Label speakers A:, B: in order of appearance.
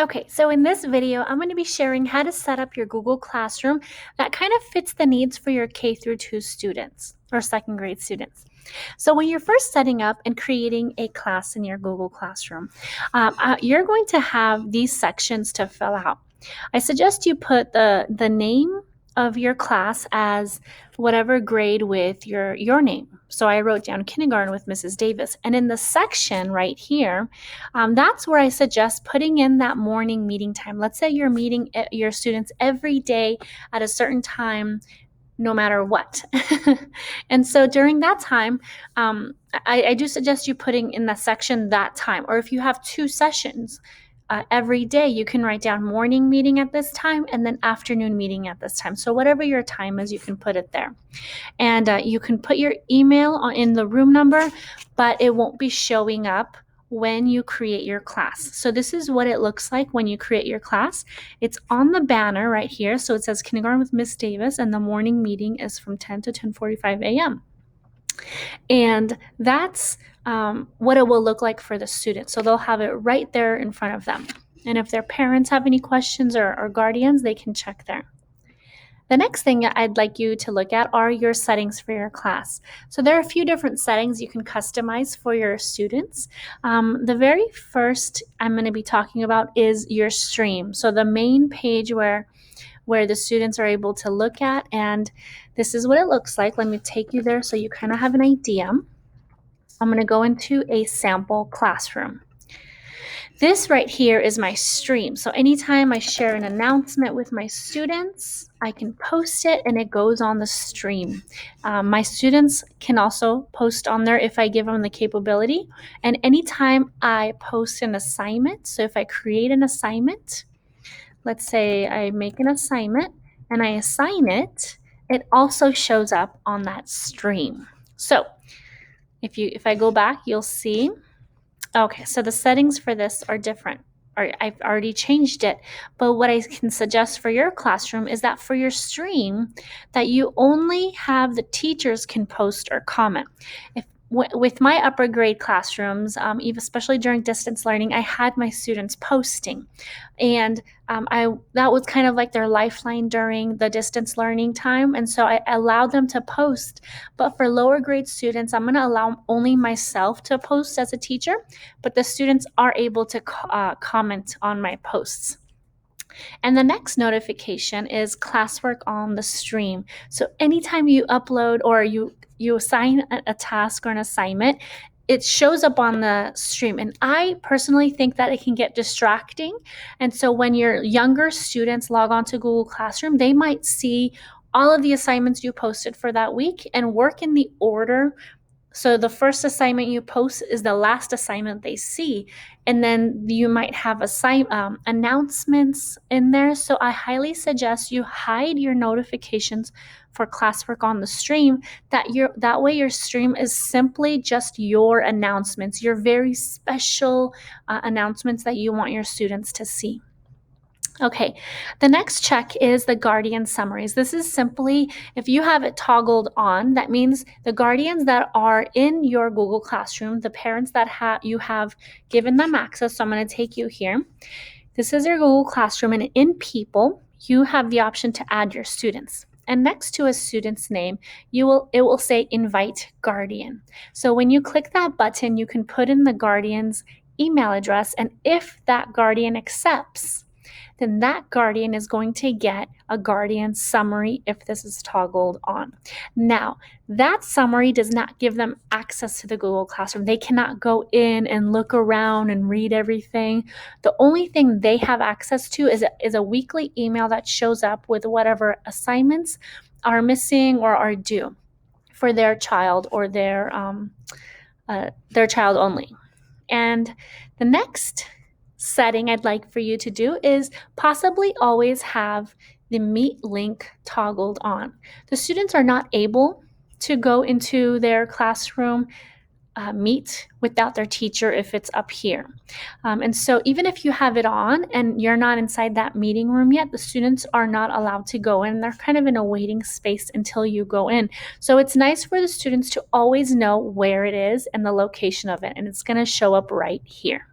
A: Okay, so in this video, I'm going to be sharing how to set up your Google Classroom that kind of fits the needs for your K through 2 students or second grade students. So when you're first setting up and creating a class in your Google Classroom, you're going to have these sections to fill out. I suggest you put the name of your class as whatever grade with your name. So I wrote down kindergarten with Mrs. Davis. And in the section right here, that's where I suggest putting in that morning meeting time. Let's say you're meeting your students every day at a certain time, no matter what. And so during that time, I do suggest you putting in the section that time. Or if you have 2 sessions, every day you can write down morning meeting at this time and then afternoon meeting at this time. So whatever your time is, you can put it there. And you can put your email in the room number, but it won't be showing up when you create your class. So this is what it looks like when you create your class. It's on the banner right here. So it says kindergarten with Miss Davis, and the morning meeting is from 10 to 10:45 a.m. And that's what it will look like for the students. So they'll have it right there in front of them. And if their parents have any questions or guardians, they can check there. The next thing I'd like you to look at are your settings for your class. So there are a few different settings you can customize for your students. The very first I'm going to be talking about is your stream. So the main page where the students are able to look at, and this is what it looks like. Let me take you there so you kind of have an idea. I'm going to go into a sample classroom. This right here is my stream. So anytime I share an announcement with my students, I can post it and it goes on the stream. My students can also post on there if I give them the capability. And anytime I post an assignment, so if I create an assignment, let's say I make an assignment and I assign it, it also shows up on that stream. So if I go back, you'll see. Okay, so the settings for this are different. I've already changed it. But what I can suggest for your classroom is that for your stream, that you only have the teachers can post or comment. With my upper grade classrooms, even especially during distance learning, I had my students posting, and that was kind of like their lifeline during the distance learning time, and so I allowed them to post. But for lower grade students, I'm going to allow only myself to post as a teacher, but the students are able to comment on my posts. And the next notification is classwork on the stream. So anytime you upload or you assign a task or an assignment, it shows up on the stream. And I personally think that it can get distracting. And so when your younger students log on to Google Classroom, they might see all of the assignments you posted for that week and work in the order. So the first assignment you post is the last assignment they see. And then you might have announcements in there. So I highly suggest you hide your notifications for classwork on the stream. That way your stream is simply just your announcements, your very special announcements that you want your students to see. Okay, the next check is the guardian summaries. This is simply, if you have it toggled on, that means the guardians that are in your Google Classroom, the parents that you have given them access. So I'm going to take you here. This is your Google Classroom, and in People, you have the option to add your students. And next to a student's name, it will say Invite Guardian. So when you click that button, you can put in the guardian's email address, and if that guardian accepts, then that guardian is going to get a guardian summary if this is toggled on. Now, that summary does not give them access to the Google Classroom. They cannot go in and look around and read everything. The only thing they have access to is a weekly email that shows up with whatever assignments are missing or are due for their child or their child only. And the next setting I'd like for you to do is possibly always have the Meet link toggled on. The students are not able to go into their classroom Meet without their teacher if it's up here. And so even if you have it on and you're not inside that meeting room yet, the students are not allowed to go in. They're kind of in a waiting space until you go in. So it's nice for the students to always know where it is and the location of it, and it's going to show up right here.